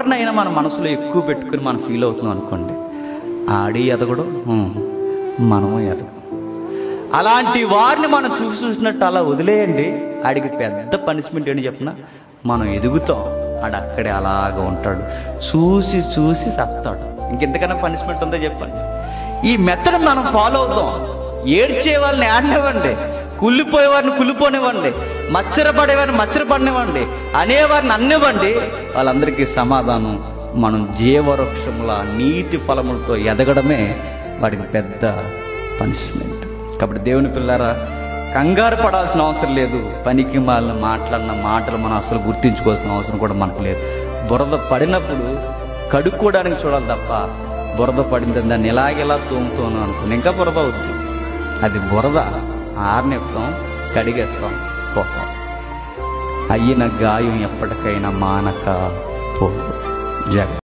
ఎవరినైనా మన మనసులో ఎక్కువ పెట్టుకుని మనం ఫీల్ అవుతున్నాం అనుకోండి, ఆడి ఎదగడు, మనము ఎదగం. అలాంటి వారిని మనం చూసినట్టు అలా వదిలేయండి. ఆడికి పెద్ద పనిష్మెంట్ ఏంటి చెప్పిన, మనం ఎదుగుతాం, ఆడు అక్కడే అలాగా ఉంటాడు, చూసి చూసి చస్తాడు. ఇంకెంతకన్నా పనిష్మెంట్ ఉందో చెప్పండి. ఈ మెథడ్ మనం ఫాలో అవుతాం. ఏడ్చే వాళ్ళని ఆడనివ్వండి, కుళ్ళిపోయేవారిని కుళ్ళిపోనివ్వండి, మచ్చరపడేవారిని మచ్చరపడనివ్వండి, అనేవారిని అన్నివ్వండి. వాళ్ళందరికీ సమాధానం మనం జీవవృక్షముల నీతి ఫలములతో ఎదగడమే వాడికి పెద్ద పనిష్మెంట్. కాబట్టి దేవుని పిల్లారా, కంగారు పడాల్సిన అవసరం లేదు. పనికి మాలిన మాట్లాడిన మాటలు మనం అసలు గుర్తించుకోవాల్సిన అవసరం కూడా మనకు లేదు. బురద పడినప్పుడు కడుక్కోవడానికి చూడాలి తప్ప, బురద పడింది దాన్ని ఎలాగెలా తోముతాను అనుకుని ఇంకా బురద అవుతుంది. అది బురద ఆరనిస్తాం, కడిగేస్తాం, పోతాం. అయిన గాయం ఎప్పటికైనా మానక పోదు. జాగ్రత్త.